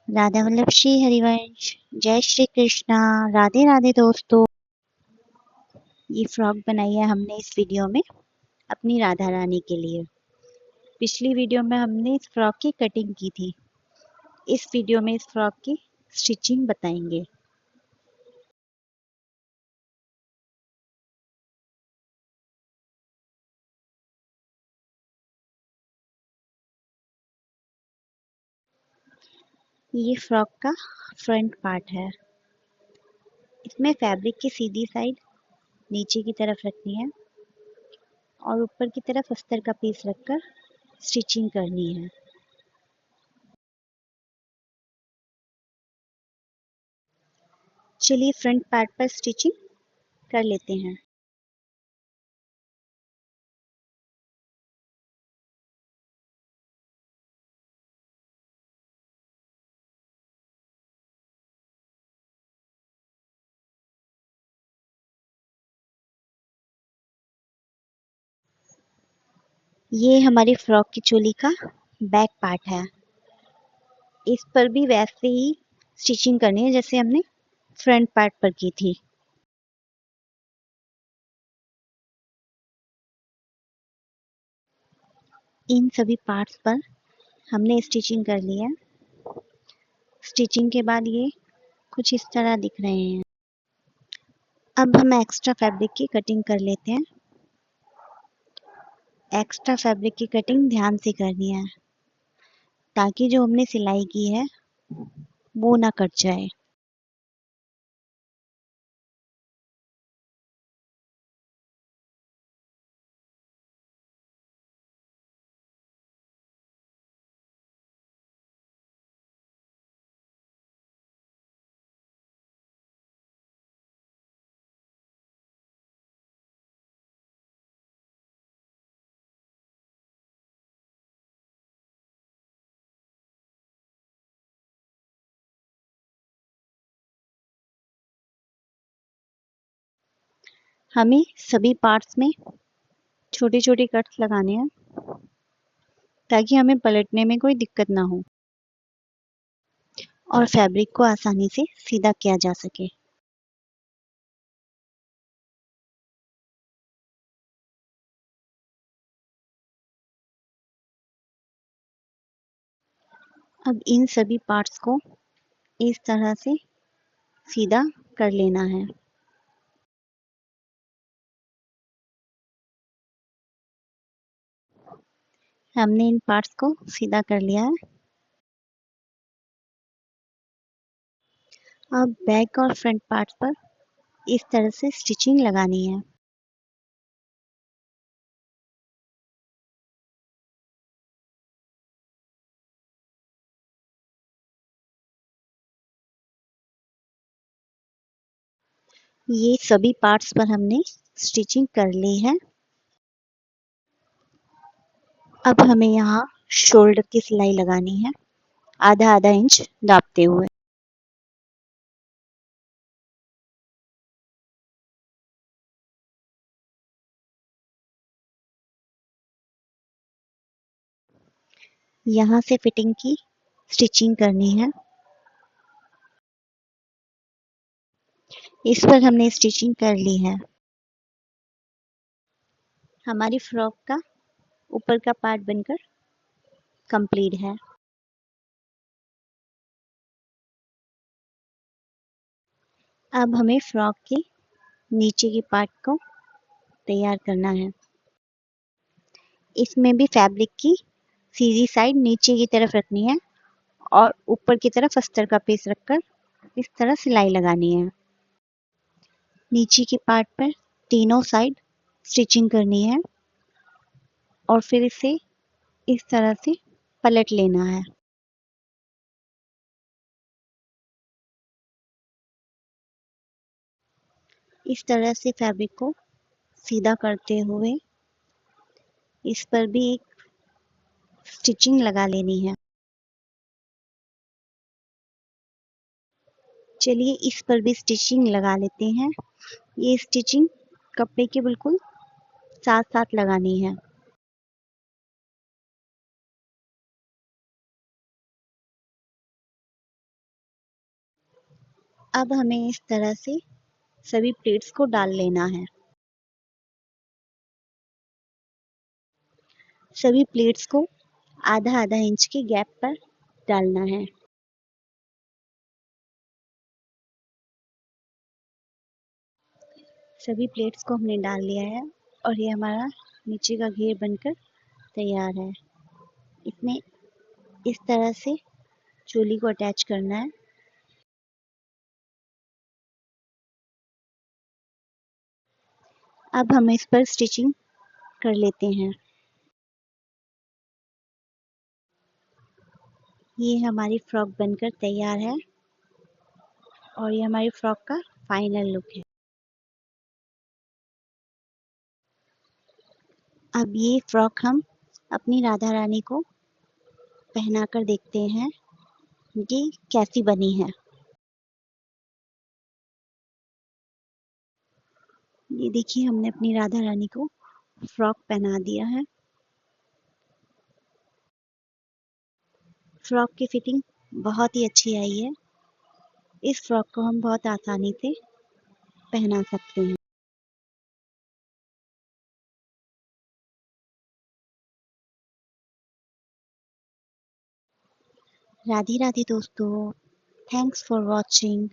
राधा वल्लभ श्री हरिवंश। जय श्री कृष्णा। राधे राधे दोस्तों। ये फ्रॉक बनाई है हमने इस वीडियो में अपनी राधा रानी के लिए। पिछली वीडियो में हमने इस फ्रॉक की कटिंग की थी। इस वीडियो में इस फ्रॉक की स्टिचिंग बताएंगे। ये फ्रॉक का फ्रंट पार्ट है। इसमें फैब्रिक की सीधी साइड नीचे की तरफ रखनी है और ऊपर की तरफ अस्तर का पीस रखकर स्टिचिंग करनी है। चलिए फ्रंट पार्ट पर स्टिचिंग कर लेते हैं। ये हमारी फ्रॉक की चोली का बैक पार्ट है। इस पर भी वैसे ही स्टिचिंग करनी है जैसे हमने फ्रंट पार्ट पर की थी। इन सभी पार्ट्स पर हमने स्टिचिंग कर ली है। स्टिचिंग के बाद ये कुछ इस तरह दिख रहे हैं। अब हम एक्स्ट्रा फैब्रिक की कटिंग कर लेते हैं। एक्स्ट्रा फैब्रिक की कटिंग ध्यान से करनी है ताकि जो हमने सिलाई की है वो ना कट जाए। हमें सभी पार्ट्स में छोटे छोटे कट्स लगाने हैं ताकि हमें पलटने में कोई दिक्कत ना हो और फैब्रिक को आसानी से सीधा किया जा सके। अब इन सभी पार्ट्स को इस तरह से सीधा कर लेना है। हमने इन पार्ट्स को सीधा कर लिया है। अब बैक और फ्रंट पार्ट पर इस तरह से स्टिचिंग लगानी है। ये सभी पार्ट्स पर हमने स्टिचिंग कर ली है। अब हमें यहाँ शोल्डर की सिलाई लगानी है आधा आधा इंच दाबते हुए। यहाँ से फिटिंग की स्टिचिंग करनी है। इस पर हमने स्टिचिंग कर ली है। हमारी फ्रॉक का ऊपर का पार्ट बनकर कंप्लीट है। अब हमें फ्रॉक के नीचे के पार्ट को तैयार करना है। इसमें भी फैब्रिक की सीधी साइड नीचे की तरफ रखनी है और ऊपर की तरफ अस्तर का पीस रखकर इस तरह सिलाई लगानी है। नीचे के पार्ट पर तीनों साइड स्टिचिंग करनी है और फिर इसे इस तरह से पलट लेना है। इस तरह से फैब्रिक को सीधा करते हुए इस पर भी एक स्टिचिंग लगा लेनी है। चलिए इस पर भी स्टिचिंग लगा लेते हैं। ये स्टिचिंग कपड़े के बिल्कुल साथ साथ लगानी है। अब हमें इस तरह से सभी प्लेट्स को डाल लेना है। सभी प्लेट्स को आधा आधा इंच के गैप पर डालना है। सभी प्लेट्स को हमने डाल लिया है और ये हमारा नीचे का घेर बनकर तैयार है। इसमें इस तरह से चोली को अटैच करना है। अब हम इस पर स्टिचिंग कर लेते हैं। ये हमारी फ्रॉक बनकर तैयार है और ये हमारी फ्रॉक का फाइनल लुक है। अब ये फ्रॉक हम अपनी राधा रानी को पहनाकर देखते हैं ये कैसी बनी है। ये देखिए हमने अपनी राधा रानी को फ्रॉक पहना दिया है। फ्रॉक की फिटिंग बहुत ही अच्छी आई है। इस फ्रॉक को हम बहुत आसानी से पहना सकते हैं। राधे राधे दोस्तों, थैंक्स फॉर वॉचिंग।